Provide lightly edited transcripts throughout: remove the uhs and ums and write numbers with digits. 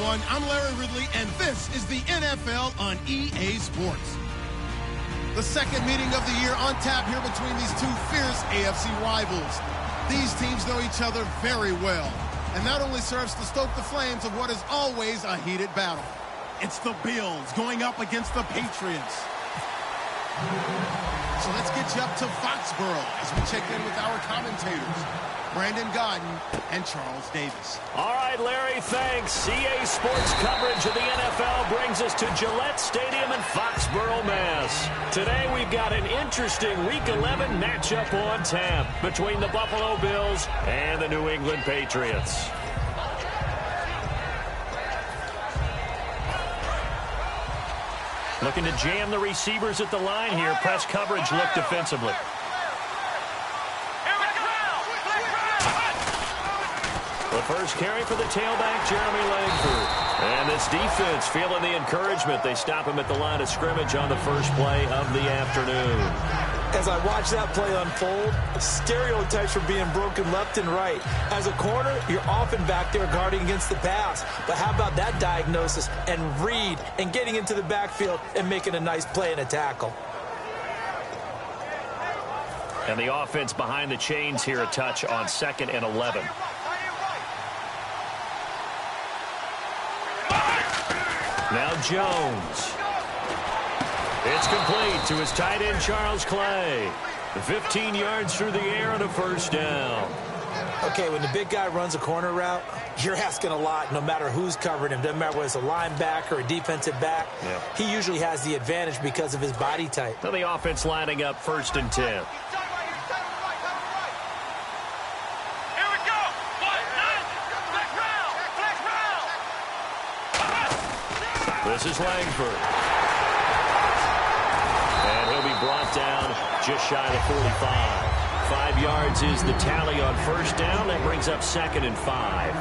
everyone. I'm Larry Ridley, and this is the NFL on EA Sports. The second meeting of the year on tap here between these two fierce AFC rivals. These teams know each other very well, and that only serves to stoke the flames of what is always a heated battle. It's the Bills going up against the Patriots. So let's get you up to Foxborough as we check in with our commentators, Brandon Godden and Charles Davis. All right, Larry, thanks. EA Sports coverage of the NFL brings us to Gillette Stadium in Foxborough, Mass. Today we've got an interesting Week 11 matchup on tap between the Buffalo Bills and the New England Patriots. Looking to jam the receivers at the line here. Press coverage look defensively. The first carry for the tailback, Jeremy Langford. And this defense feeling the encouragement. They stop him at the line of scrimmage on the first play of the afternoon. As I watch that play unfold, stereotypes are being broken left and right. As a corner, you're often back there guarding against the pass. But how about that diagnosis and read and getting into the backfield and making a nice play and a tackle? And the offense behind the chains here a touch on 2nd and 11. Now Jones. It's complete to his tight end, Charles Clay. 15 yards through the air and a first down. Okay, when the big guy runs a corner route, you're asking a lot no matter who's covering him. Doesn't matter whether it's a linebacker or a defensive back. Yeah. He usually has the advantage because of his body type. So the offense lining up 1st and 10. This is Langford. And he'll be brought down just shy of 45. 5 yards is the tally on first down. That brings up 2nd and 5.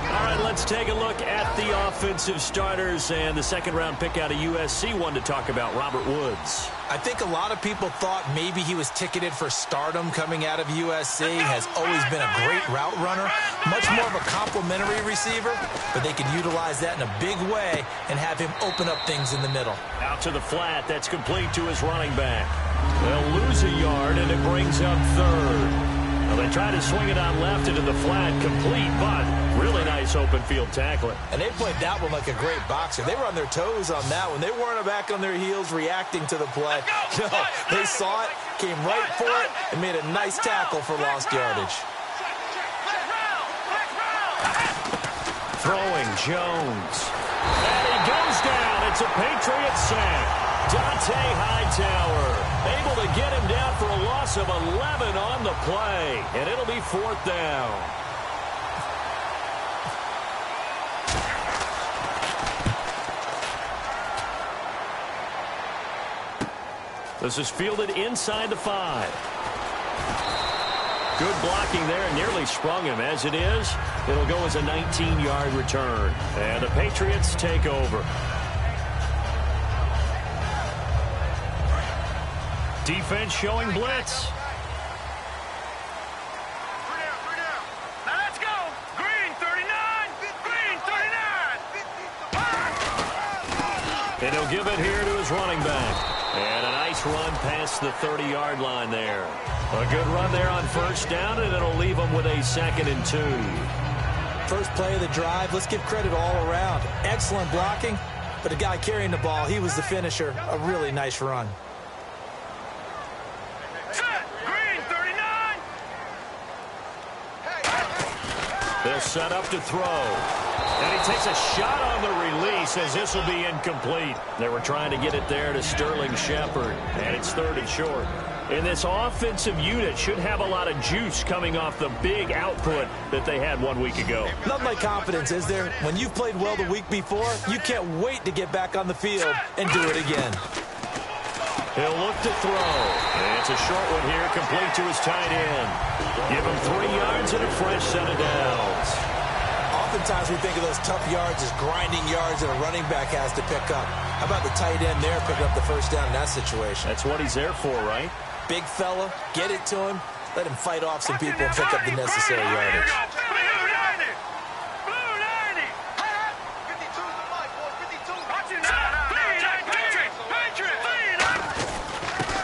All right, let's take a look at the offensive starters and the second-round pick out of USC. One to talk about, Robert Woods. I think a lot of people thought maybe he was ticketed for stardom coming out of USC. Has always been a great route runner. Much more of a complimentary receiver, but they can utilize that in a big way and have him open up things in the middle. Out to the flat. That's complete to his running back. They'll lose a yard, and it brings up 3rd. Well, they try to swing it on left into the flat, complete, but really nice open field tackling. And they played that one like a great boxer. They were on their toes on that one. They weren't back on their heels reacting to the play. No, they saw it, came right for it, and made a nice tackle for lost yardage. Throwing Jones. And he goes down. It's a Patriot sack. Dante Hightower able to get him down for a loss of 11 on the play, and it'll be 4th down. This is fielded inside the 5. Good blocking there, and nearly sprung him. As it is, it'll go as a 19-yard return, and the Patriots take over. Defense showing blitz. Now let's go. Green 39. Green 39. And he'll give it here to his running back. And a nice run past the 30-yard line there. A good run there on first down, and it'll leave him with a 2nd and 2. First play of the drive. Let's give credit all around. Excellent blocking, but the guy carrying the ball, he was the finisher. A really nice run. They'll set up to throw. And he takes a shot on the release as this will be incomplete. They were trying to get it there to Sterling Shepard, and it's 3rd and short. And this offensive unit should have a lot of juice coming off the big output that they had 1 week ago. Nothing like confidence, is there? When you've played well the week before, you can't wait to get back on the field and do it again. He'll look to throw. And it's a short one here, complete to his tight end. Give him 3 yards and a fresh set of downs. Oftentimes we think of those tough yards as grinding yards that a running back has to pick up. How about the tight end there picking up the first down in that situation? That's what he's there for, right? Big fella, get it to him, let him fight off some people and pick up the necessary yardage.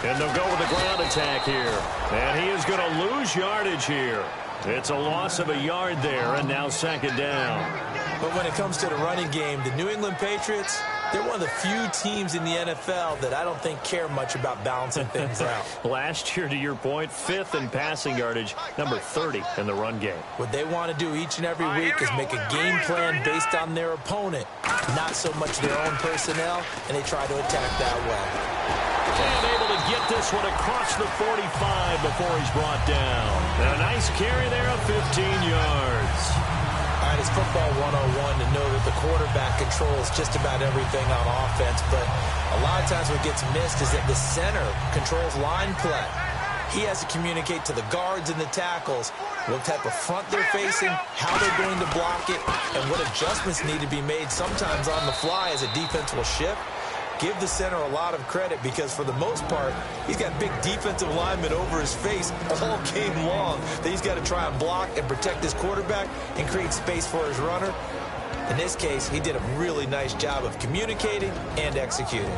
And they'll go with the ground attack here. And he is going to lose yardage here. It's a loss of a yard there, and now second down. But when it comes to the running game, the New England Patriots, they're one of the few teams in the NFL that I don't think care much about balancing things out. Last year, to your point, 5th in passing yardage, number 30 in the run game. What they want to do each and every week is make a game plan based on their opponent, not so much their own personnel, and they try to attack that way. And able to get this one across the 45 before he's brought down. And a nice carry there of 15 yards. All right, it's football 101 to know that the quarterback controls just about everything on offense, but a lot of times what gets missed is that the center controls line play. He has to communicate to the guards and the tackles what type of front they're facing, how they're going to block it, and what adjustments need to be made sometimes on the fly as a defense will shift. Give the center a lot of credit because, for the most part, he's got big defensive linemen over his face all game long that he's got to try and block and protect his quarterback and create space for his runner. In this case, he did a really nice job of communicating and executing.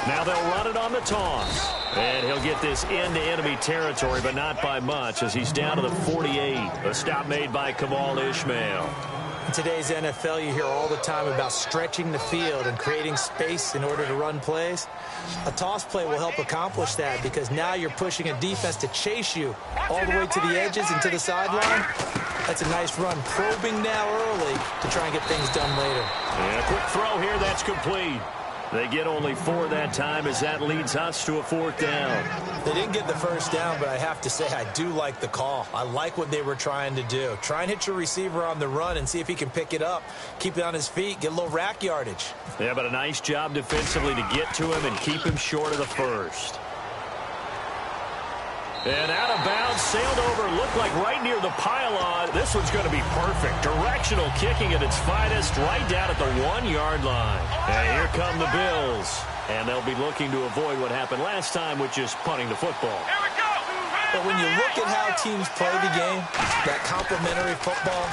Now they'll run it on the toss. And he'll get this into enemy territory, but not by much, as he's down to the 48. A stop made by Kamal Ishmael. In today's NFL, you hear all the time about stretching the field and creating space in order to run plays. A toss play will help accomplish that because now you're pushing a defense to chase you all the way to the edges and to the sideline. That's a nice run, probing now early to try and get things done later. And a quick throw here, that's complete. They get only 4 that time as that leads us to a 4th down. They didn't get the first down, but I have to say I do like the call. I like what they were trying to do. Try and hit your receiver on the run and see if he can pick it up. Keep it on his feet, get a little rack yardage. Yeah, but a nice job defensively to get to him and keep him short of the first. And out of bounds, sailed over, looked like right near the pylon. This one's going to be perfect. Directional kicking at its finest, right down at the 1-yard line. And here come the Bills. And they'll be looking to avoid what happened last time with just punting the football. Here we go. But when you look at how teams play the game, that complementary football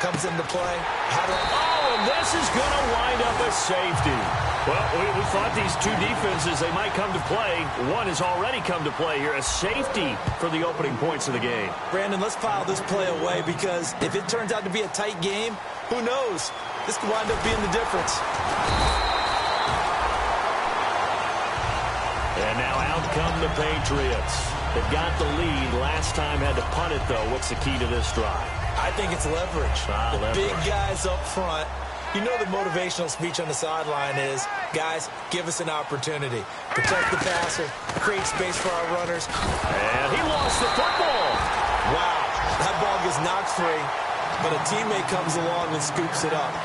comes into play. Oh, and this is going to wind up a safety. Well, we thought these two defenses, they might come to play. One has already come to play here. A safety for the opening points of the game. Brandon, let's file this play away because if it turns out to be a tight game, who knows? This could wind up being the difference. And now out come the Patriots. They've got the lead. Last time had to punt it, though. What's the key to this drive? I think it's leverage. Leverage. Big guys up front. You know the motivational speech on the sideline is, guys, give us an opportunity. Protect the passer, create space for our runners. And he lost the football. Wow, that ball gets knocked free, but a teammate comes along and scoops it up.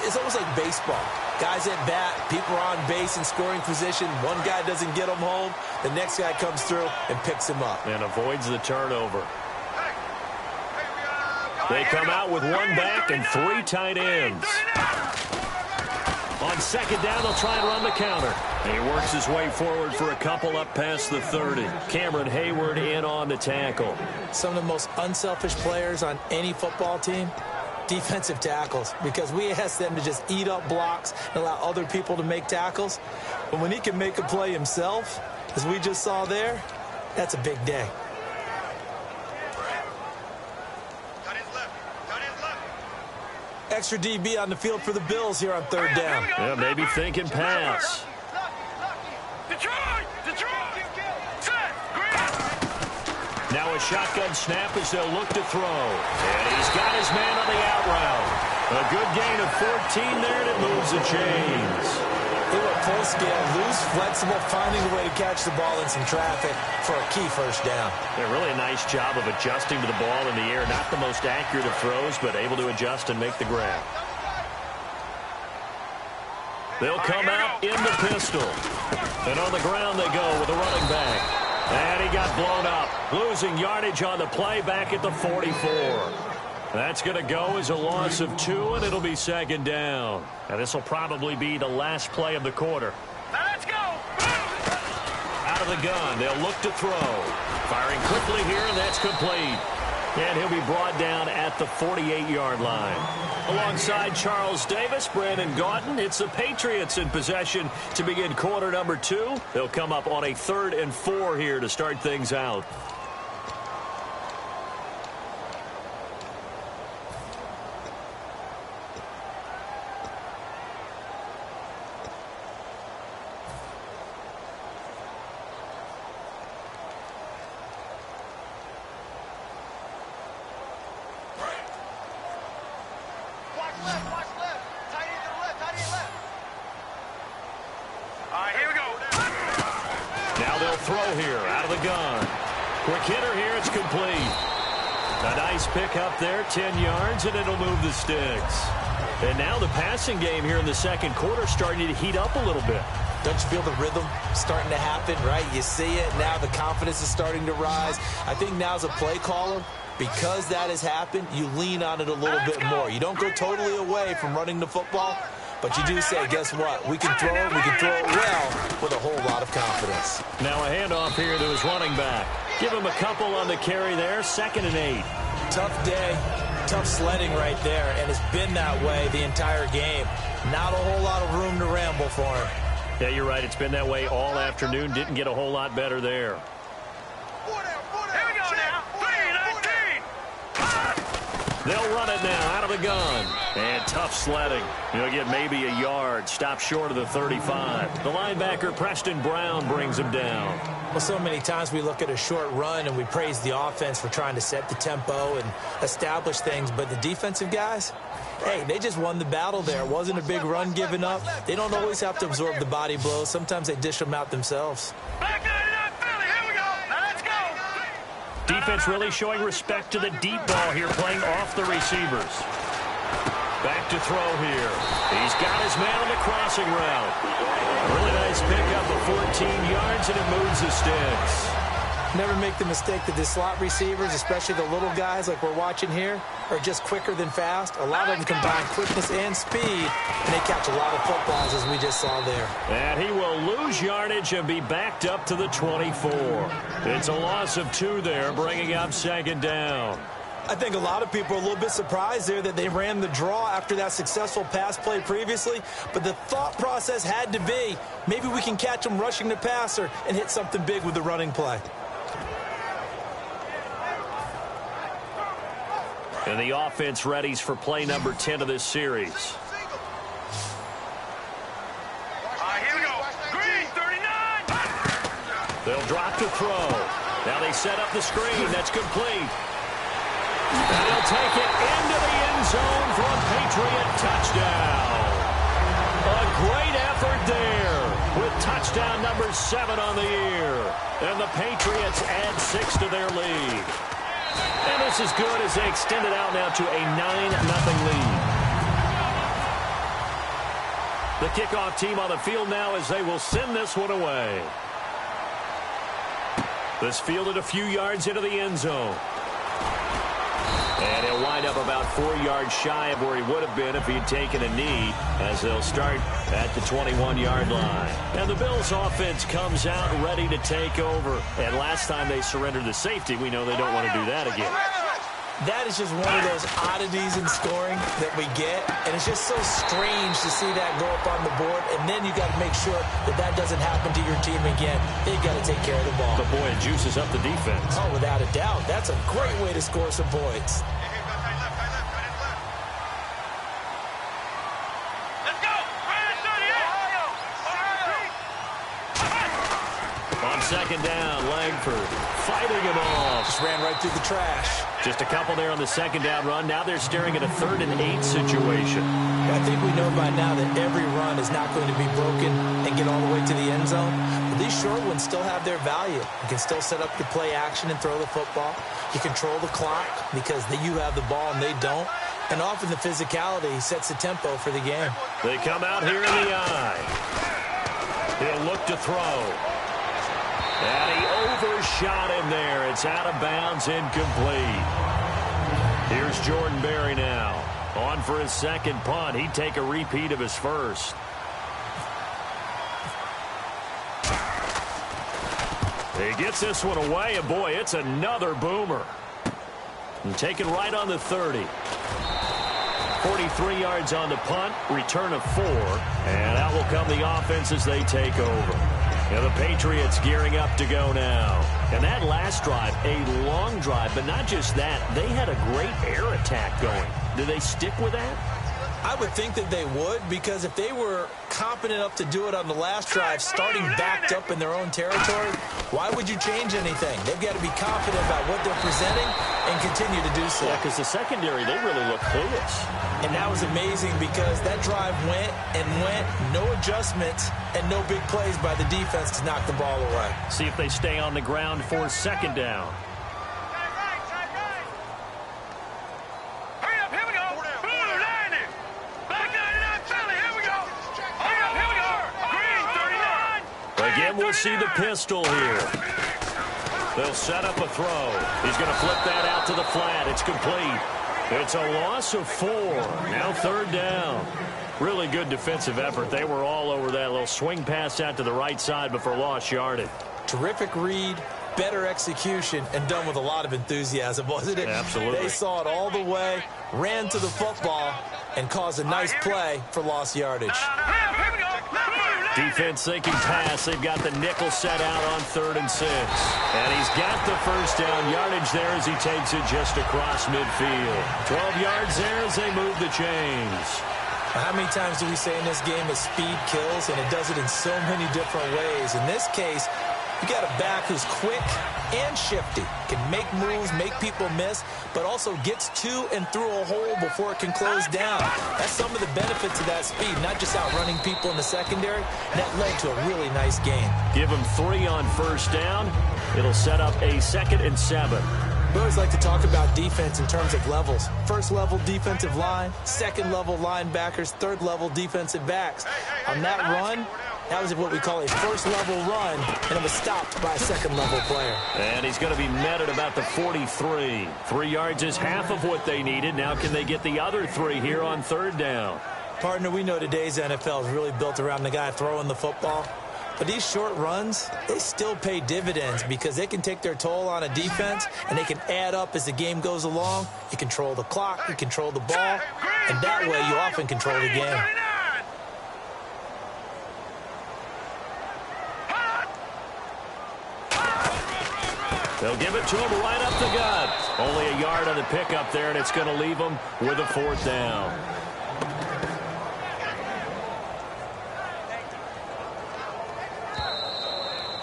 It's almost like baseball. Guys at bat, people are on base in scoring position. One guy doesn't get him home. The next guy comes through and picks him up. And avoids the turnover. They come out with 1 back and 3 tight ends. On second down, they'll try and run the counter. And he works his way forward for a couple up past the 30. Cameron Hayward in on the tackle. Some of the most unselfish players on any football team, defensive tackles, because we ask them to just eat up blocks and allow other people to make tackles. But when he can make a play himself, as we just saw there, that's a big day. Extra DB on the field for the Bills here on 3rd down. Yeah, maybe thinking pass. Detroit! Now a shotgun snap as they'll look to throw. And he's got his man on the out route. A good gain of 14 there, and it moves the chains. They were full scale, loose, flexible, finding a way to catch the ball in some traffic for a key first down. Yeah, really a nice job of adjusting to the ball in the air. Not the most accurate of throws, but able to adjust and make the grab. They'll come out in the pistol. And on the ground they go with a running back. And he got blown up. Losing yardage on the play back at the 44. That's going to go as a loss of 2, and it'll be second down. And this will probably be the last play of the quarter. Now let's go. Out out of the gun. They'll look to throw. Firing quickly here, and that's complete. And he'll be brought down at the 48-yard line. Alongside Charles Davis, Brandon Gaudin, it's the Patriots in possession to begin quarter number 2. They'll come up on a 3rd and 4 here to start things out. Throw here out of the gun. Quick hitter here. It's complete. A nice pick up there, 10 yards, and it'll move the sticks. And now the passing game here in the second quarter starting to heat up a little bit. Don't you feel the rhythm starting to happen, right? You see it. Now the confidence is starting to rise. I think now as a play caller, because that has happened, you lean on it a little bit more. You don't go totally away from running the football, but you do say, guess what? We can throw it well with a whole lot of confidence. Now a handoff here to his running back. Give him a couple on the carry there, 2nd and 8. Tough day, tough sledding right there, and it's been that way the entire game. Not a whole lot of room to ramble for him. Yeah, you're right. It's been that way all afternoon. Didn't get a whole lot better there. Here we go now. 3-19. They'll run it now out of the gun. And tough sledding. He'll get maybe a yard. Stop short of the 35. The linebacker, Preston Brown, brings him down. Well, so many times we look at a short run and we praise the offense for trying to set the tempo and establish things. But the defensive guys, hey, they just won the battle there. It wasn't a big run given up. They don't always have to absorb the body blows. Sometimes they dish them out themselves. Back 99 Philly. Here we go. Now let's go. Defense really showing respect to the deep ball here, playing off the receivers. Back to throw here. He's got his man on the crossing route. Really nice pickup of 14 yards, and it moves the sticks. Never make the mistake that the slot receivers, especially the little guys like we're watching here, are just quicker than fast. A lot of them combine quickness and speed, and they catch a lot of footballs, as we just saw there. And he will lose yardage and be backed up to the 24. It's a loss of 2 there, bringing up 2nd down. I think a lot of people are a little bit surprised there that they ran the draw after that successful pass play previously, but the thought process had to be, maybe we can catch them rushing the passer and hit something big with the running play. And the offense readies for play number 10 of this series. Here we go. Green, 39. They'll drop to throw. Now they set up the screen. That's complete. And he'll take it into the end zone for a Patriot touchdown. A great effort there with touchdown number 7 on the year. And the Patriots add 6 to their lead. And this is good as they extend it out now to a 9-0 lead. The kickoff team on the field now as they will send this one away. This fielded a few yards into the end zone. And he'll wind up about 4 yards shy of where he would have been if he had taken a knee, as they'll start at the 21-yard line. And the Bills offense comes out ready to take over. And last time they surrendered the safety, we know they don't want to do that again. That is just one of those oddities in scoring that we get, and it's just so strange to see that go up on the board, and then you got to make sure that that doesn't happen to your team again. You got to take care of the ball. But boy, it juices up the defense. Oh, without a doubt. That's a great way to score some points. Let's go. On 2nd down, Langford fighting him off. Just ran right through the trash. Just a couple there on the 2nd down run. Now they're staring at a 3rd and 8 situation. I think we know by now that every run is not going to be broken and get all the way to the end zone. But these short ones still have their value. You can still set up your play action and throw the football. You control the clock because you have the ball and they don't. And often the physicality sets the tempo for the game. They come out here in the eye. He'll look to throw. And he overshot him there. It's out of bounds, incomplete. Here's Jordan Berry now. On for his 2nd punt. He'd take a repeat of his first. He gets this one away, and boy, it's another boomer. And taken right on the 30. 43 yards on the punt, return of 4, and out will come the offense as they take over. And the Patriots gearing up to go now. And that last drive, a long drive, but not just that, they had a great air attack going. Do they stick with that? I would think that they would, because if they were competent enough to do it on the last drive, starting backed up in their own territory, why would you change anything? They've got to be confident about what they're presenting and continue to do so. Yeah, because the secondary, they really look clueless. And that was amazing because that drive went and went, no adjustments, and no big plays by the defense to knock the ball away. See if they stay on the ground for second down. Again, we'll see the pistol here. They'll set up a throw. He's going to flip that out to the flat. It's complete. It's a loss of 4. Now third down. Really good defensive effort. They were all over that little swing pass out to the right side before lost yardage. Terrific read, better execution, and done with a lot of enthusiasm, wasn't it? Absolutely. They saw it all the way, ran to the football, and caused a nice play for lost yardage. Defense thinking pass. They've got the nickel set out on 3rd and 6. And he's got the first down yardage there as he takes it just across midfield. 12 yards there as they move the chains. How many times do we say in this game that speed kills, and it does it in so many different ways? In this case, you got a back who's quick and shifty, can make moves, make people miss, but also gets to and through a hole before it can close down. That's some of the benefits of that speed, not just outrunning people in the secondary. That led to a really nice game. Give him 3 on first down. It'll set up a 2nd and 7. We always like to talk about defense in terms of levels. First level defensive line, second level linebackers, third level defensive backs. On that run, that was what we call a first level run, and it was stopped by a second level player. And he's going to be met at about the 43. 3 yards is half of what they needed. Now can they get the other 3 here on third down? Partner, we know today's NFL is really built around the guy throwing the football. But these short runs, they still pay dividends because they can take their toll on a defense, and they can add up as the game goes along. You control the clock, you control the ball, and that way you often control the game. They'll give it to him right up the gut. Only a yard on the pickup there, and it's going to leave him with a 4th down.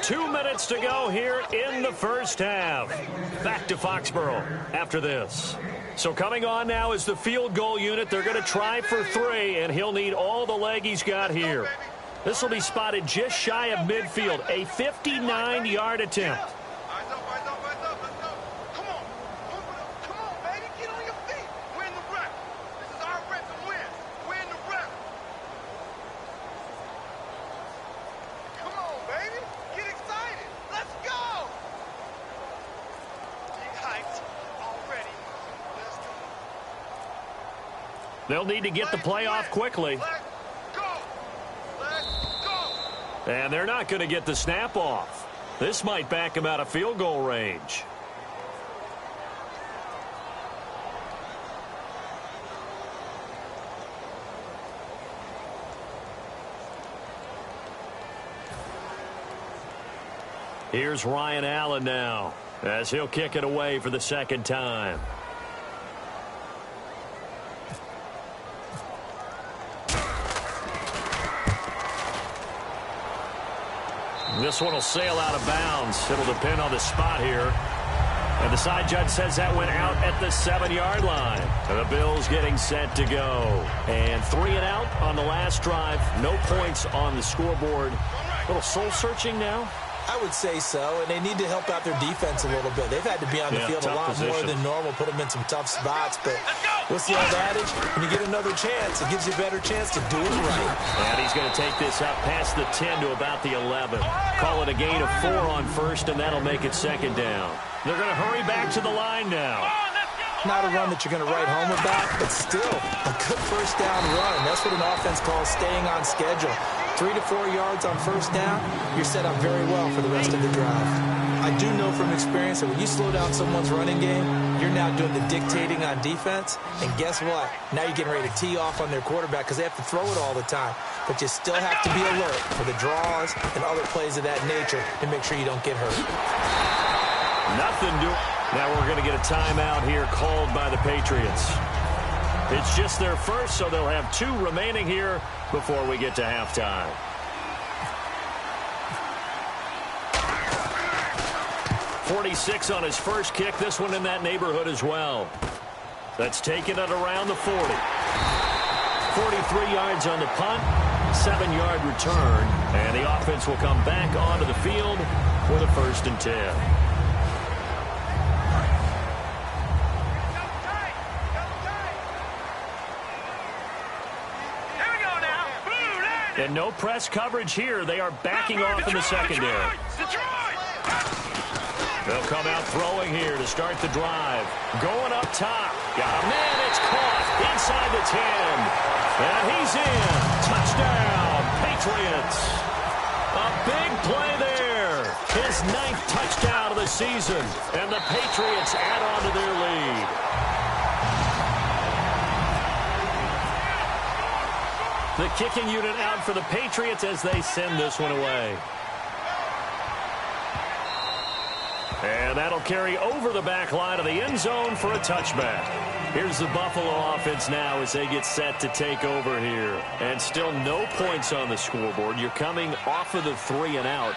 Two minutes to go here in the first half. Back to Foxborough after this. So coming on now is the field goal unit. They're going to try for 3, and he'll need all the leg he's got here. This will be spotted just shy of midfield. A 59-yard attempt. They'll need to get the play off quickly. And they're not going to get the snap off. This might back him out of field goal range. Here's Ryan Allen now as he'll kick it away for the 2nd time. This one will sail out of bounds. It'll depend on the spot here. And the side judge says that went out at the 7-yard line. And the Bills getting set to go. And 3 and out on the last drive. No points on the scoreboard. A little soul-searching now. I would say so, and they need to help out their defense a little bit. They've had to be on the field a lot more than normal, put them in some tough spots. But what's the old adage? When you get another chance, it gives you a better chance to do it right. And he's going to take this up past the 10 to about the 11. Call it a gain of 4 on first, and that'll make it 2nd down. They're going to hurry back to the line now. Not a run that you're going to write home about, but still a good first down run. That's what an offense calls staying on schedule. 3 to 4 yards on first down, you're set up very well for the rest of the drive. I do know from experience that when you slow down someone's running game, you're now doing the dictating on defense. And guess what? Now you're getting ready to tee off on their quarterback because they have to throw it all the time. But you still have to be alert for the draws and other plays of that nature to make sure you don't get hurt. Nothing doing. Now we're going to get a timeout here called by the Patriots. It's just their first, so they'll have 2 remaining here before we get to halftime. .46 on his first kick. This one in that neighborhood as well. That's taken it around the 40. 43 yards on the punt. 7-yard return. And the offense will come back onto the field with a 1st and 10. And no press coverage here. They are backing off in the secondary. They'll come out throwing here to start the drive. Going up top. Got a man. It's caught inside the 10. And he's in. Touchdown, Patriots. A big play there. His 9th touchdown of the season. And the Patriots add on to their lead. The kicking unit out for the Patriots as they send this one away. And that'll carry over the back line of the end zone for a touchback. Here's the Buffalo offense now as they get set to take over here. And still no points on the scoreboard. You're coming off of the 3 and out.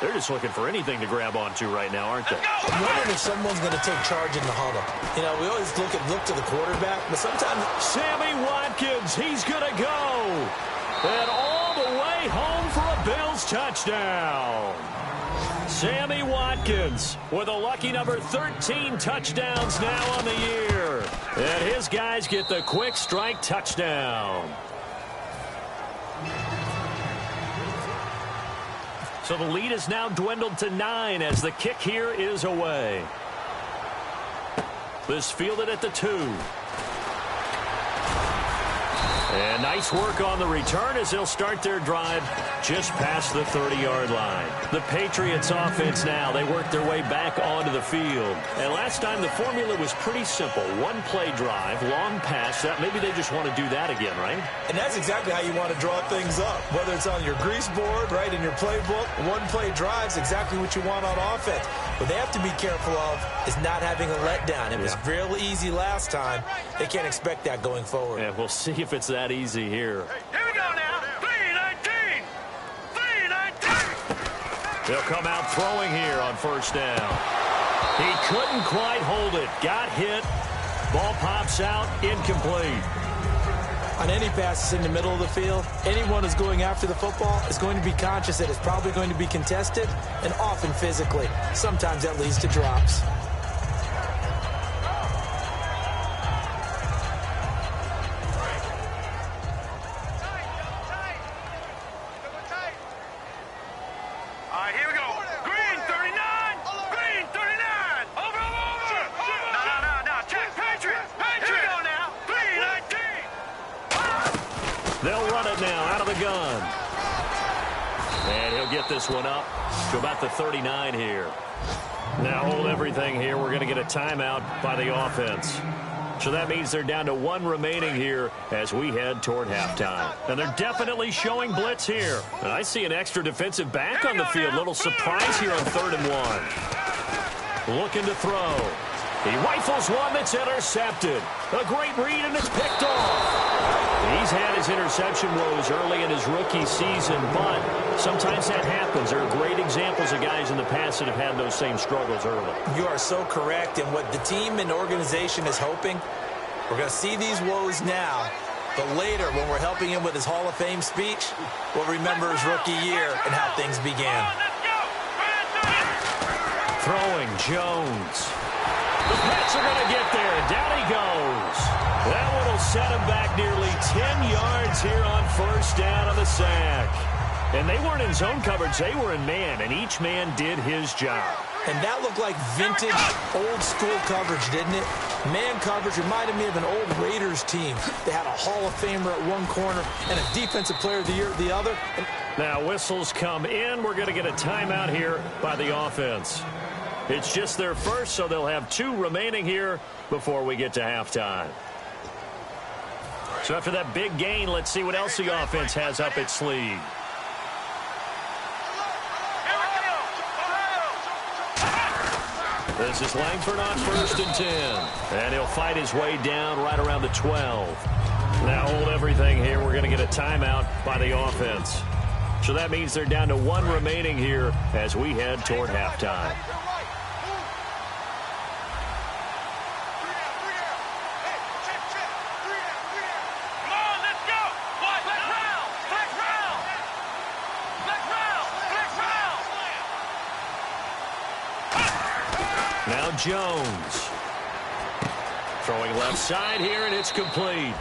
They're just looking for anything to grab onto right now, aren't they? I'm wondering if someone's going to take charge in the huddle. You know, we always look to the quarterback, but sometimes... Sammy Watkins, he's going to go. And all the way home for a Bills touchdown. Sammy Watkins with a lucky number 13 touchdowns now on the year. And his guys get the quick strike touchdown. So the lead is now dwindled to 9 as the kick here is away. This fielded at the 2. And nice work on the return as they'll start their drive just past the 30-yard line. The Patriots offense now, they work their way back onto the field. And last time the formula was pretty simple. 1-play drive, long pass. That maybe they just want to do that again, right? And that's exactly how you want to draw things up. Whether it's on your grease board, right, in your playbook, 1-play drive's exactly what you want on offense. What they have to be careful of is not having a letdown. It was real easy last time. They can't expect that going forward. Yeah, we'll see if it's that easy here. Here we go now. 3-19. 3-19. They'll come out throwing here on 1st down. He couldn't quite hold it. Got hit. Ball pops out. Incomplete. On any passes in the middle of the field, anyone who's going after the football is going to be conscious that it's probably going to be contested and often physically. Sometimes that leads to drops. This one up to about the 39 here. Now hold everything here. We're going to get a timeout by the offense. So that means they're down to 1 remaining here as we head toward halftime. And they're definitely showing blitz here. And I see an extra defensive back on the field. Little surprise here on 3rd and 1. Looking to throw. He rifles one that's intercepted. A great read, and it's picked off. He's had his interception woes early in his rookie season, but sometimes that happens. There are great examples of guys in the past that have had those same struggles early. You are so correct, and what the team and organization is hoping, we're going to see these woes now, but later when we're helping him with his Hall of Fame speech, we'll remember his rookie year and how things began. Throwing Jones. The Pats are going to get there. Down he goes. That one will set him back nearly 10 yards here on 1st down on the sack. And they weren't in zone coverage. They were in man, and each man did his job. And that looked like vintage, old-school coverage, didn't it? Man coverage reminded me of an old Raiders team. They had a Hall of Famer at one corner and a Defensive Player of the Year at the other. And Now whistles come in. We're going to get a timeout here by the offense. It's just their first, so they'll have 2 remaining here before we get to halftime. So after that big gain, let's see what else the offense has up its sleeve. This is Langford on 1st and 10. And he'll fight his way down right around the 12. Now hold everything here. We're going to get a timeout by the offense. So that means they're down to 1 remaining here as we head toward halftime. Now Jones. Throwing left side here, and it's complete.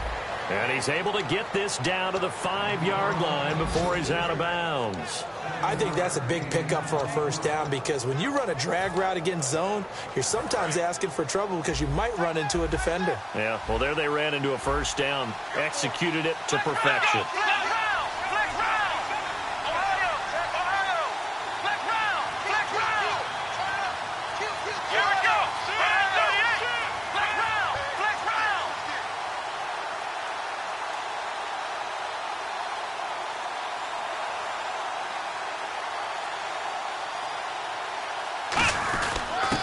And he's able to get this down to the 5-yard line before he's out of bounds. I think that's a big pickup for a first down because when you run a drag route against zone, you're sometimes asking for trouble because you might run into a defender. Yeah, well, there they ran into a first down, executed it to perfection.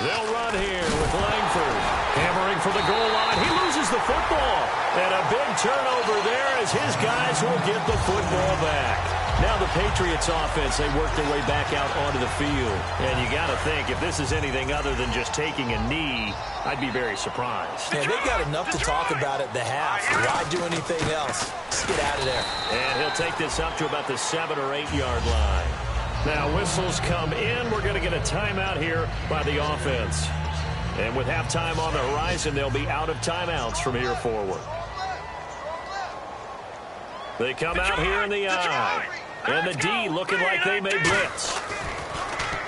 They'll run here with Langford. Hammering for the goal line. He loses the football. And a big turnover there as his guys will get the football back. Now the Patriots offense, they work their way back out onto the field. And you got to think, if this is anything other than just taking a knee, I'd be very surprised. Yeah, they've got enough to talk about at the half. Why do anything else? Just get out of there. And he'll take this up to about the 7 or 8 yard line. Now whistles come in. We're going to get a timeout here by the offense. And with halftime on the horizon, they'll be out of timeouts from here forward. They come out here in the I. And the D looking like they may blitz.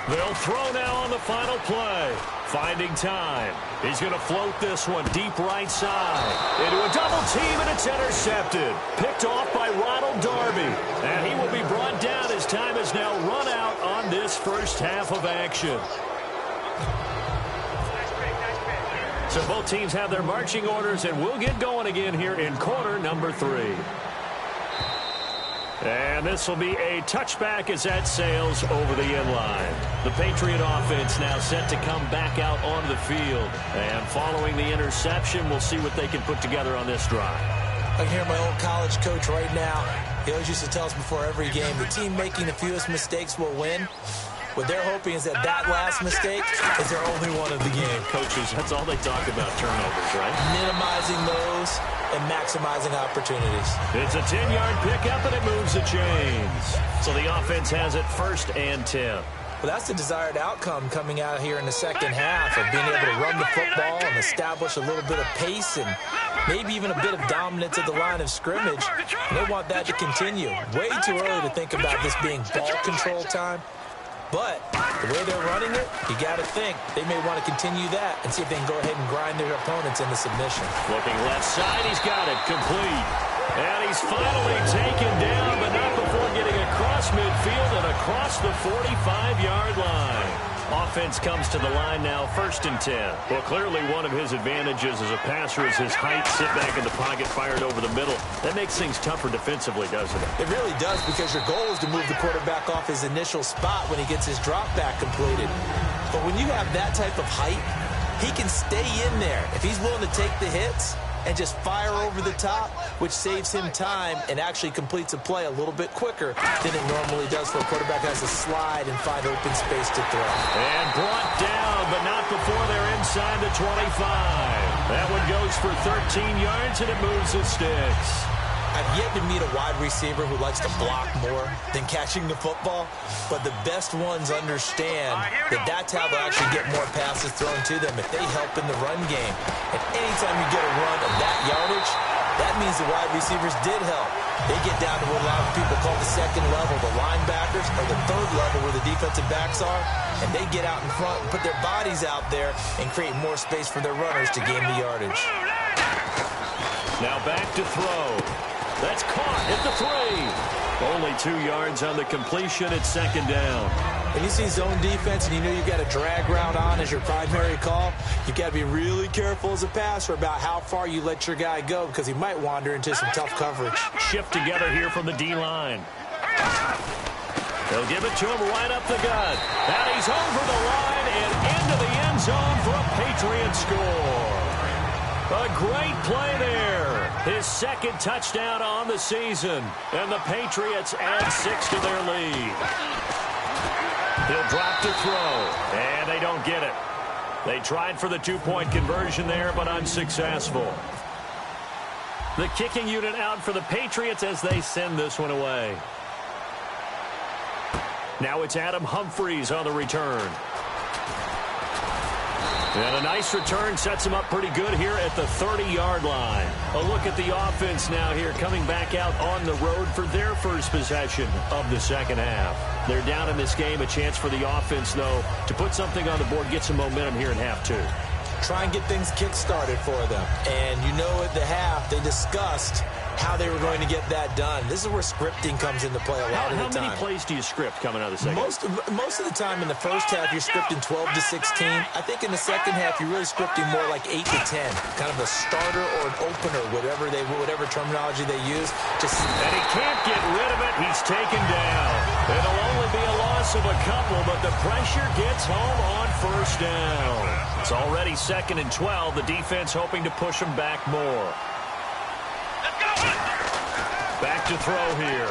They'll throw now on the final play. Finding time. He's going to float this one deep right side. Into a double team, and it's intercepted. Picked off by Ronald Darby. And he will be brought down as time has now run out on this first half of action. So both teams have their marching orders, and we'll get going again here in quarter number 3. And this will be a touchback as that sails over the end line. The Patriot offense now set to come back out onto the field. And following the interception, we'll see what they can put together on this drive. I can hear my old college coach right now. He always used to tell us before every game, the team making the fewest mistakes will win. What they're hoping is that that last mistake is their only one of the game. Coaches, that's all they talk about, turnovers, right? Minimizing those and maximizing opportunities. It's a 10-yard pickup, and it moves the chains. So the offense has it 1st and 10. Well, that's the desired outcome coming out here in the second half of being able to run the football and establish a little bit of pace and maybe even a bit of dominance at the line of scrimmage. And they want that to continue. Way too early to think about this being ball control time. But the way they're running it, you got to think they may want to continue that and see if they can go ahead and grind their opponents into submission. Looking left side, he's got it complete. And he's finally taken down, but not before getting across midfield and across the 45-yard line. Offense comes to the line now, 1st and 10. Well, clearly one of his advantages as a passer is his height, sit back in the pocket, fired over the middle. That makes things tougher defensively, doesn't it? It really does, because your goal is to move the quarterback off his initial spot when he gets his drop back completed. But when you have that type of height, he can stay in there. If he's willing to take the hits and just fire over the top, which saves him time and actually completes a play a little bit quicker than it normally does for a quarterback has to slide and find open space to throw. And brought down, but not before they're inside the 25. That one goes for 13 yards, and it moves the sticks. I've yet to meet a wide receiver who likes to block more than catching the football, but the best ones understand that that's how they'll actually get more passes thrown to them if they help in the run game. And anytime you get a run of that yardage, that means the wide receivers did help. They get down to what a lot of people call the second level, the linebackers, or the third level where the defensive backs are, and they get out in front and put their bodies out there and create more space for their runners to gain the yardage. Now back to throw. That's caught at the 3. Only 2 yards on the completion at second down. When you see zone defense and you know you've got a drag route on as your primary call, you've got to be really careful as a passer about how far you let your guy go because he might wander into some tough coverage. Shift together here from the D-line. They'll give it to him right up the gut. And he's over the line and into the end zone for a Patriots score. A great play there. His second touchdown on the season. And the Patriots add 6 to their lead. He'll drop to throw. And they don't get it. They tried for the 2-point conversion there, but unsuccessful. The kicking unit out for the Patriots as they send this one away. Now it's Adam Humphries on the return. And a nice return sets him up pretty good here at the 30-yard line. A look at the offense now here coming back out on the road for their first possession of the second half. They're down in this game. A chance for the offense, though, to put something on the board, get some momentum here in half 2. Try and get things kick-started for them. And you know at the half they discussed how they were going to get that done. This is where scripting comes into play a lot of the time. How many plays do you script coming out of the second? Most of the time in the first half, you're scripting 12 to 16. I think in the second half, you're really scripting more like 8 to 10. Kind of a starter or an opener, whatever terminology they use. And he can't get rid of it. He's taken down. It'll only be a loss of a couple, but the pressure gets home on first down. It's already 2nd and 12. The defense hoping to push them back more. Back to throw here.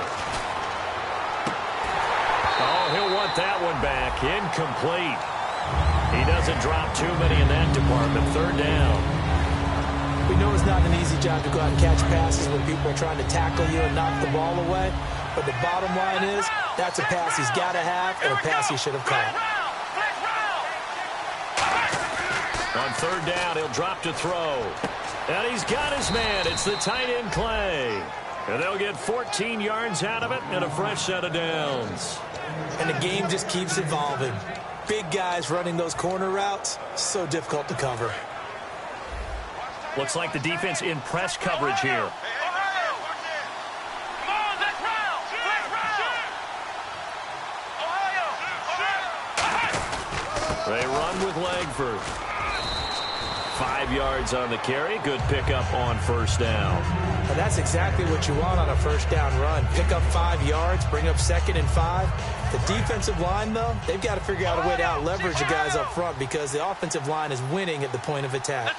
Oh, he'll want that one back. Incomplete. He doesn't drop too many in that department. 3rd down. We know it's not an easy job to go out and catch passes when people are trying to tackle you and knock the ball away. But the bottom line is, that's a pass he's got to have and a pass he should have caught. On 3rd down, he'll drop to throw. And he's got his man. It's the tight end Clay. And they'll get 14 yards out of it and a fresh set of downs. And the game just keeps evolving. Big guys running those corner routes, so difficult to cover. Looks like the defense in press coverage here. They run with Langford. 5 yards on the carry. Good pickup on first down. And that's exactly what you want on a first down run. Pick up 5 yards, bring up 2nd and 5. The defensive line, though, they've got to figure out a way to out-leverage the guys up front because the offensive line is winning at the point of attack.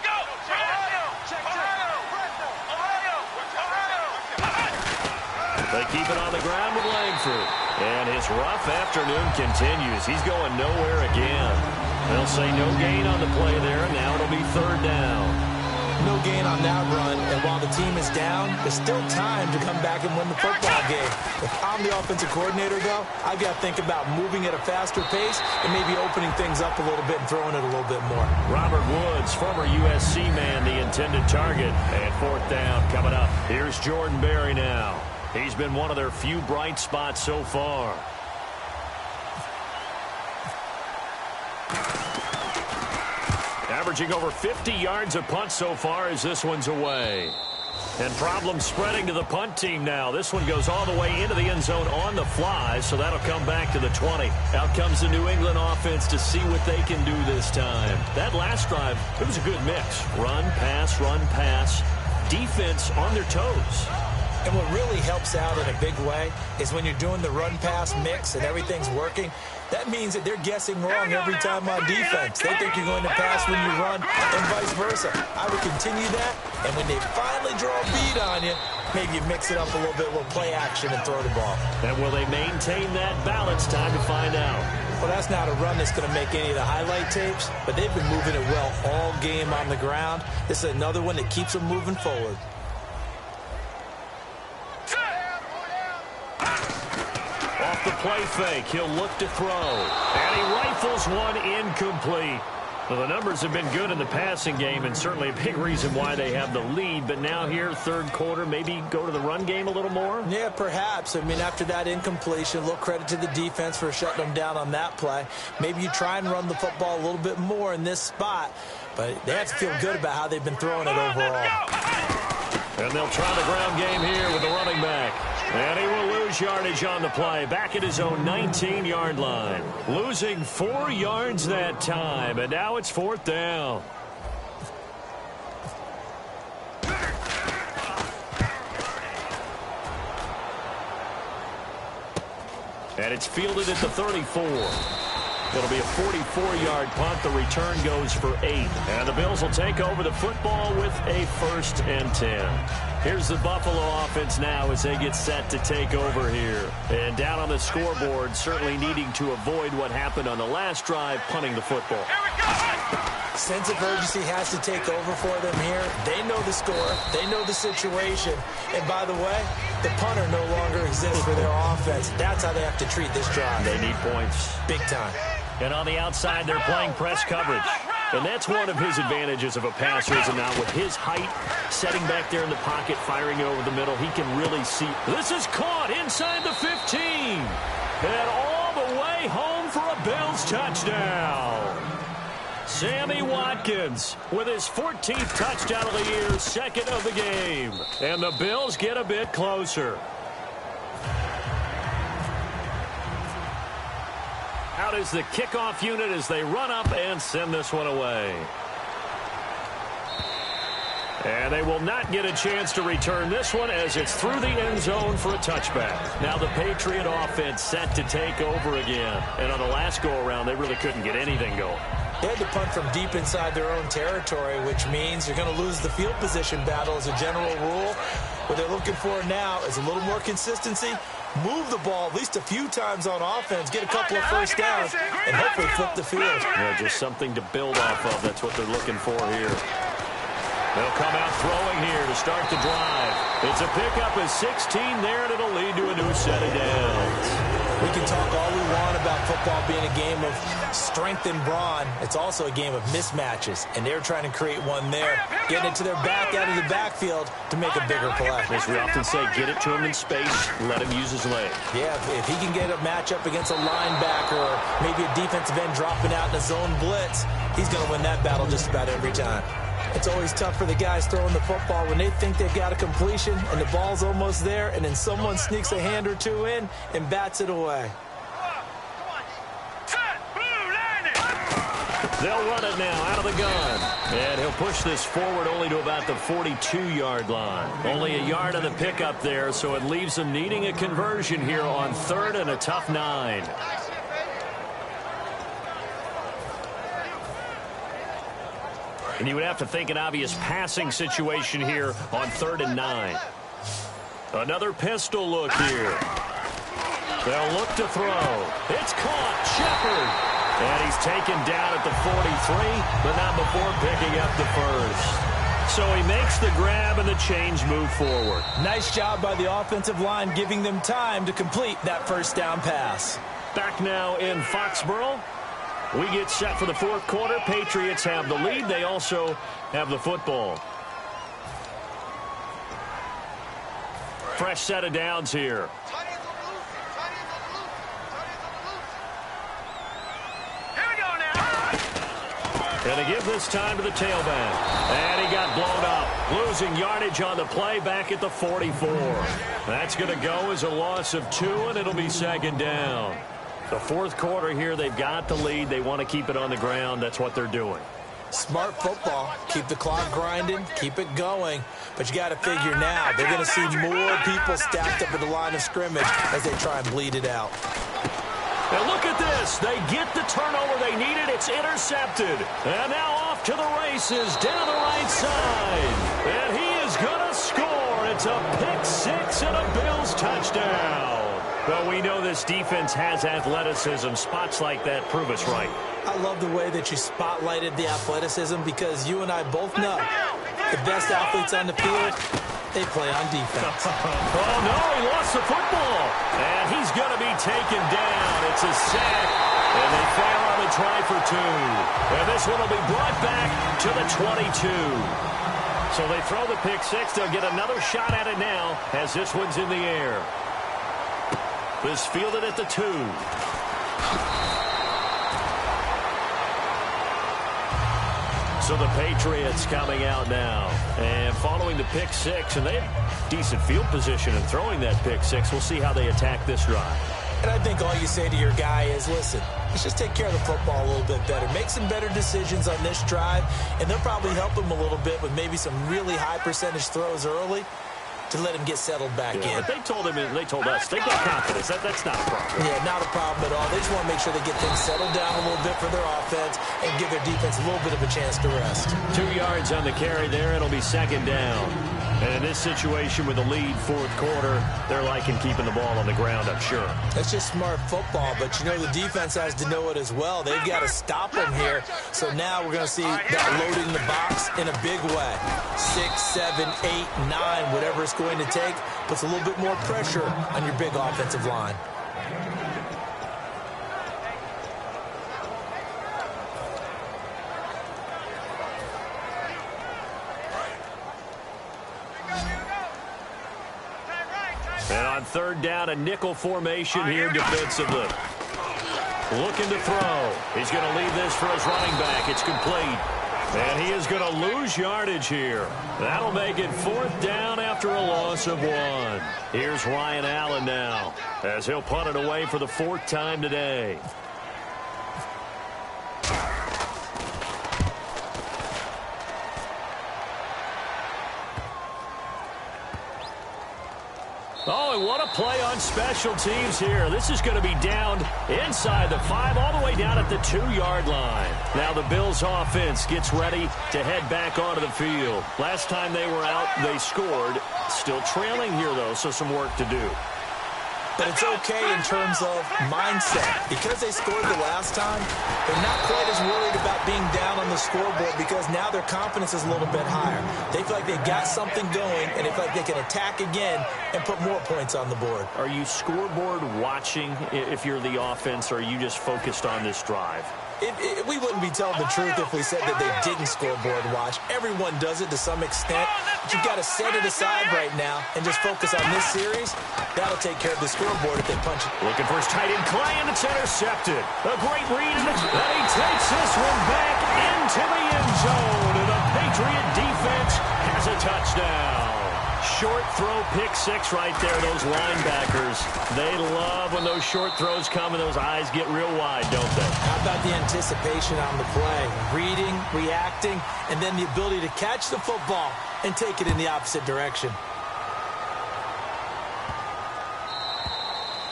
They keep it on the ground with Langford. And his rough afternoon continues. He's going nowhere again. They'll say no gain on the play there. Now it'll be 3rd down. No gain on that run, and while the team is down, there's still time to come back and win the football game. If I'm the offensive coordinator, though, I've got to think about moving at a faster pace and maybe opening things up a little bit and throwing it a little bit more. Robert Woods, former USC man, the intended target. And 4th down coming up. Here's Jordan Berry now. He's been one of their few bright spots so far. Averaging over 50 yards a punt so far as this one's away. And problems spreading to the punt team now. This one goes all the way into the end zone on the fly, so that'll come back to the 20. Out comes the New England offense to see what they can do this time. That last drive, it was a good mix. Run, pass, defense on their toes. And what really helps out in a big way is when you're doing the run-pass mix and everything's working, that means that they're guessing wrong every time on defense. They think you're going to pass when you run and vice versa. I would continue that, and when they finally draw a bead on you, maybe you mix it up a little bit, a little play action and throw the ball. And will they maintain that balance? Time to find out. Well, that's not a run that's going to make any of the highlight tapes, but they've been moving it well all game on the ground. This is another one that keeps them moving forward. Off the play fake, he'll look to throw. And he rifles one incomplete. Well, the numbers have been good in the passing game and certainly a big reason why they have the lead. But now here, 3rd quarter, maybe go to the run game a little more? Yeah, perhaps. I mean, after that incompletion, a little credit to the defense for shutting them down on that play. Maybe you try and run the football a little bit more in this spot. But they have to feel good about how they've been throwing it overall. And they'll try the ground game here with the running back. And he will lose yardage on the play. Back at his own 19-yard line. Losing 4 yards that time. And now it's 4th down. And it's fielded at the 34. It'll be a 44-yard punt. The return goes for 8. And the Bills will take over the football with a 1st and 10. Here's the Buffalo offense now as they get set to take over here. And down on the scoreboard, certainly needing to avoid what happened on the last drive, punting the football. Sense of urgency has to take over for them here. They know the score. They know the situation. And by the way, the punter no longer exists for their offense. That's how they have to treat this drive. They need points. Big time. And on the outside, they're playing press coverage. And that's one of his advantages of a passer, is now with his height, setting back there in the pocket, firing over the middle, he can really see. This is caught inside the 15. And all the way home for a Bills touchdown. Sammy Watkins with his 14th touchdown of the year, 2nd of the game. And the Bills get a bit closer. Out is the kickoff unit as they run up and send this one away. And they will not get a chance to return this one as it's through the end zone for a touchback. Now the Patriot offense set to take over again. And on the last go-around, they really couldn't get anything going. They had to punt from deep inside their own territory, which means you're going to lose the field position battle as a general rule. What they're looking for now is a little more consistency. Move the ball at least a few times on offense, get a couple of first downs, and hopefully flip the field. Yeah, just something to build off of. That's what they're looking for here. They'll come out throwing here to start the drive. It's a pickup of 16 there, and it'll lead to a new set of downs. We can talk all we want about football being a game of strength and brawn. It's also a game of mismatches, and they're trying to create one there, getting it to their back out of the backfield to make a bigger play. As we often say, get it to him in space, let him use his leg. Yeah, if he can get a matchup against a linebacker or maybe a defensive end dropping out in a zone blitz, he's going to win that battle just about every time. It's always tough for the guys throwing the football when they think they've got a completion and the ball's almost there, and then someone sneaks a hand or two in and bats it away. They'll run it now out of the gun. And he'll push this forward only to about the 42-yard line. Only a yard of the pickup there, so it leaves them needing a conversion here on 3rd and a tough 9. And you would have to think an obvious passing situation here on 3rd and 9. Another pistol look here. They'll look to throw. It's caught. Shepard. And he's taken down at the 43, but not before picking up the first. So he makes the grab and the chains move forward. Nice job by the offensive line giving them time to complete that first down pass. Back now in Foxborough. We get set for the 4th quarter. Patriots have the lead. They also have the football. Fresh set of downs here. And they give this time to the tailback. And he got blown up. Losing yardage on the play back at the 44. That's going to go as a loss of 2, and it'll be 2nd down. The 4th quarter here, they've got the lead. They want to keep it on the ground. That's what they're doing. Smart football. Keep the clock grinding. Keep it going. But you got to figure now, they're going to see more people stacked up at the line of scrimmage as they try and bleed it out. And look at this. They get the turnover they needed. It's intercepted. And now off to the races down the right side. And he is going to score. It's a pick 6 and a Bills touchdown. But we know this defense has athleticism. Spots like that prove us right. I love the way that you spotlighted the athleticism because you and I both know the best athletes on the field, they play on defense. Oh, no, he lost the football. And he's going to be taken down. It's a sack, and they fail on the try for 2. And this one will be brought back to the 22. So they throw the pick 6. They'll get another shot at it now as this one's in the air. This fielded at the 2. So the Patriots coming out now. And following the pick six, and they have decent field position in throwing that pick six. We'll see how they attack this drive. And I think all you say to your guy is, listen, let's just take care of the football a little bit better. Make some better decisions on this drive, and they'll probably help him a little bit with maybe some really high percentage throws early to let him get settled back in. But they told us, they got confidence. That's not a problem. Yeah, not a problem at all. They just want to make sure they get things settled down a little bit for their offense and give their defense a little bit of a chance to rest. 2 yards on the carry there. It'll be second down. And in this situation with the lead fourth quarter, they're liking keeping the ball on the ground, I'm sure. That's just smart football, but you know the defense has to know it as well. They've got to stop them here. So now we're going to see that loading the box in a big way. 6, 7, 8, 9, whatever it's going to take, puts a little bit more pressure on your big offensive line. And on third down, a nickel formation here defensively. Looking to throw. He's going to leave this for his running back. It's complete. And he is going to lose yardage here. That'll make it fourth down after a loss of 1. Here's Ryan Allen now as he'll punt it away for the 4th time today. Oh, and what a play on special teams here. This is going to be down inside the 5, all the way down at the 2-yard line. Now the Bills offense gets ready to head back onto the field. Last time they were out, they scored. Still trailing here, though, so some work to do. But it's okay in terms of mindset. Because they scored the last time, they're not quite as worried about being down on the scoreboard because now their confidence is a little bit higher. They feel like they've got something going, and they feel like they can attack again and put more points on the board. Are you scoreboard watching if you're the offense, or are you just focused on this drive? We wouldn't be telling the truth if we said that they didn't scoreboard watch. Everyone does it to some extent. But you've got to set it aside right now and just focus on this series. That'll take care of the scoreboard if they punch it. Looking for his tight end, Clay, and it's intercepted. A great read, and he takes this one back into the end zone. And the Patriot defense has a touchdown. Short throw, pick six right there. Those linebackers, they love when those short throws come and those eyes get real wide, don't they? How about the anticipation on the play? Reading, reacting, and then the ability to catch the football and take it in the opposite direction.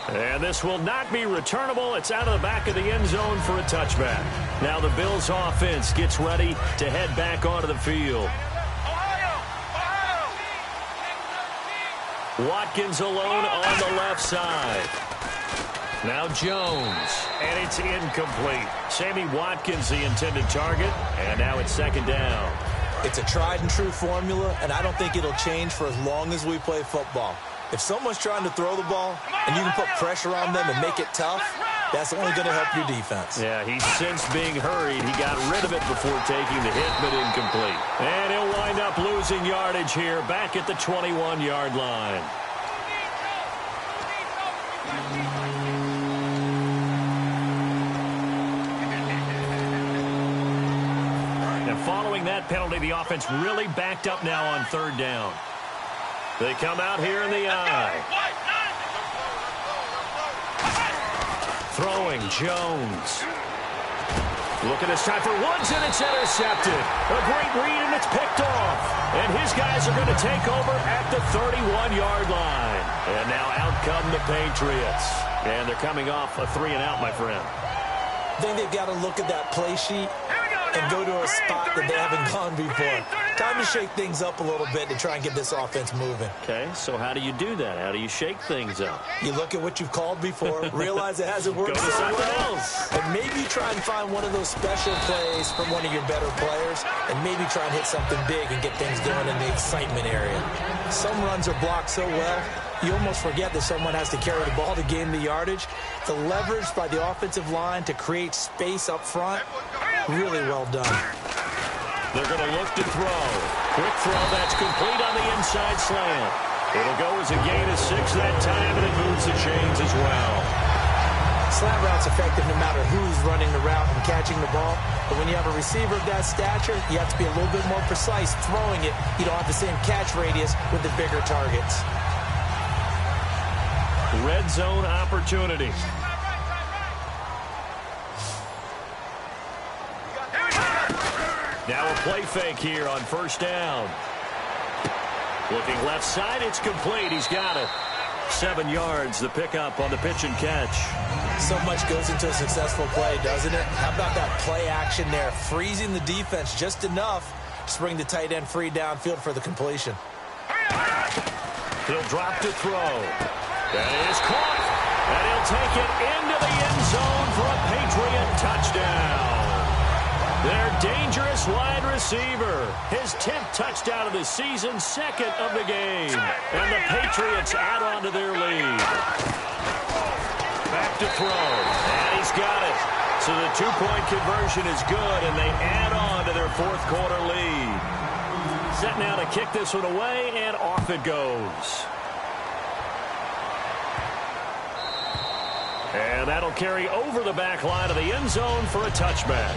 And this will not be returnable. It's out of the back of the end zone for a touchback. Now the Bills offense gets ready to head back onto the field. Watkins alone on the left side. Now Jones, and it's incomplete. Sammy Watkins, the intended target, and now it's second down. It's a tried-and-true formula, and I don't think it'll change for as long as we play football. If someone's trying to throw the ball, and you can put pressure on them and make it tough, that's only going to help your defense. Yeah, he's since being hurried. He got rid of it before taking the hit, but incomplete. And he'll wind up losing yardage here back at the 21-yard line. And following that penalty, the offense really backed up now on third down. They come out here in the eye. Throwing, Jones. Looking this time for Woods, and it's intercepted. A great read, and it's picked off. And his guys are going to take over at the 31-yard line. And now out come the Patriots. And they're coming off a 3-and-out, my friend. I think they've got to look at that play sheet and go to a spot that they haven't gone before. Time to shake things up a little bit to try and get this offense moving. Okay, so how do you do that? How do you shake things up? You look at what you've called before, realize it hasn't worked Go to so something well, else. and maybe try and find one of those special plays from one of your better players, and maybe try and hit something big and get things going in the excitement area. Some runs are blocked so well, you almost forget that someone has to carry the ball to gain the yardage. The leverage by the offensive line to create space up front, really well done. They're going to look to throw. Quick throw that's complete on the inside slant. It'll go as a gain of 6 that time, and it moves the chains as well. Slant route's effective no matter who's running the route and catching the ball. But when you have a receiver of that stature, you have to be a little bit more precise throwing it. You don't have the same catch radius with the bigger targets. Red zone opportunity. Now a play fake here on first down. Looking left side, it's complete. He's got it. 7 yards, the pickup on the pitch and catch. So much goes into a successful play, doesn't it? How about that play action there? Freezing the defense just enough to bring the tight end free downfield for the completion. He'll drop to throw. That is caught. And he'll take it into the end zone for a Patriot touchdown. Their dangerous wide receiver. His 10th touchdown of the season, 2nd of the game. And the Patriots add on to their lead. Back to throw. And he's got it. So the 2-point conversion is good, and they add on to their 4th quarter lead. Set now to kick this one away, and off it goes. And that'll carry over the back line of the end zone for a touchback.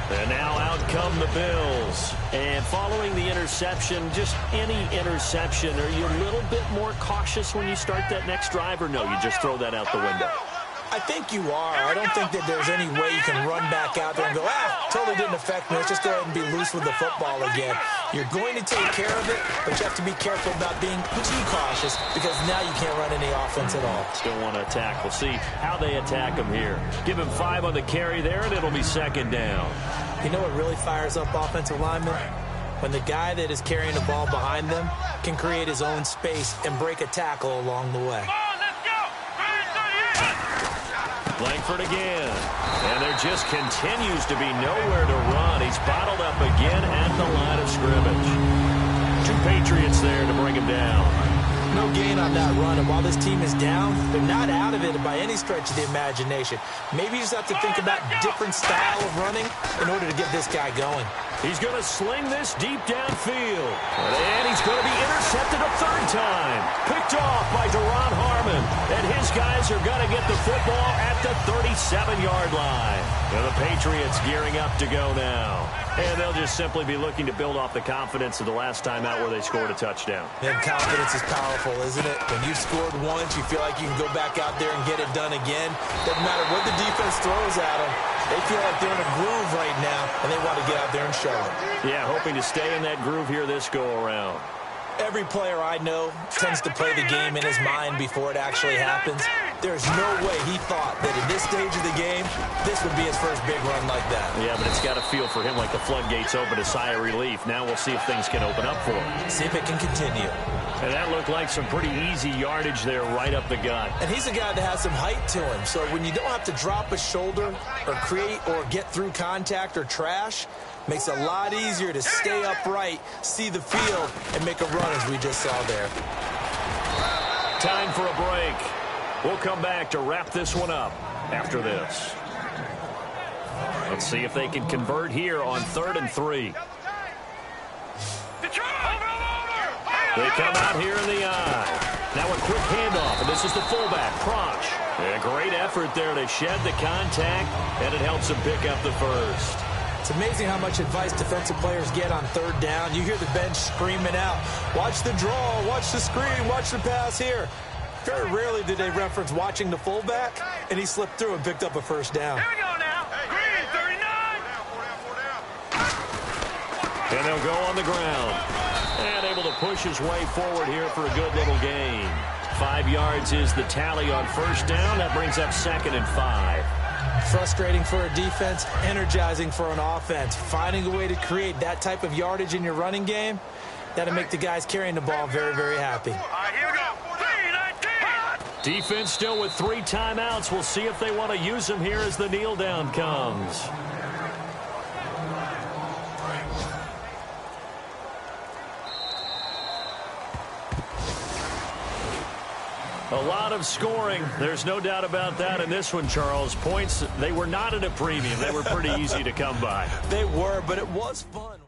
And now out come the Bills. And following the interception, just any interception, are you a little bit more cautious when you start that next drive, or no, you just throw that out the window? I think you are. I don't think that there's any way you can run back out there and go, totally didn't affect me. Let's just go ahead and be loose with the football again. You're going to take care of it, but you have to be careful about being too cautious because now you can't run any offense at all. Still want to attack. We'll see how they attack him here. Give him 5 on the carry there, and it'll be 2nd down. You know what really fires up offensive linemen? When the guy that is carrying the ball behind them can create his own space and break a tackle along the way. Langford again. And there just continues to be nowhere to run. He's bottled up again at the line of scrimmage. 2 Patriots there to bring him down. No gain on that run, and while this team is down, they're not out of it by any stretch of the imagination. Maybe you just have to think about different style of running in order to get this guy going. He's going to sling this deep downfield. And he's going to be intercepted a 3rd time. Picked off by Deron Harmon. And his guys are going to get the football at the 37-yard line. And the Patriots gearing up to go now. And they'll just simply be looking to build off the confidence of the last time out where they scored a touchdown. And confidence is powerful, isn't it? When you've scored once, you feel like you can go back out there and get it done again. Doesn't matter what the defense throws at them. They feel like they're in a groove right now, and they want to get out there and show it. Yeah, hoping to stay in that groove here this go-around. Every player I know tends to play the game in his mind before it actually happens. There's no way he thought that at this stage of the game, this would be his first big run like that. Yeah, but it's got to feel for him like the floodgates open, a sigh of relief. Now we'll see if things can open up for him. See if it can continue. And that looked like some pretty easy yardage there right up the gut. And he's a guy that has some height to him. So when you don't have to drop a shoulder or create or get through contact or trash, makes it a lot easier to stay upright, see the field, and make a run as we just saw there. Time for a break. We'll come back to wrap this one up after this. Let's see if they can convert here on 3rd and 3. They come out here in the eye. Now a quick handoff, and this is the fullback, Crotch. A great effort there to shed the contact, and it helps him pick up the first. It's amazing how much advice defensive players get on 3rd down. You hear the bench screaming out, watch the draw, watch the screen, watch the pass here. Very rarely do they reference watching the fullback, and he slipped through and picked up a 1st down. Here we go now. Green, 39. And they'll go on the ground. And able to push his way forward here for a good little gain. 5 yards is the tally on 1st down. That brings up 2nd and 5. Frustrating for a defense, energizing for an offense. Finding a way to create that type of yardage in your running game, that'll make the guys carrying the ball very, very happy. All right, here we go. 3-19. Defense still with 3 timeouts. We'll see if they want to use them here as the kneel down comes. A lot of scoring. There's no doubt about that in this one, Charles. Points, they were not at a premium. They were pretty easy to come by. They were, but it was fun.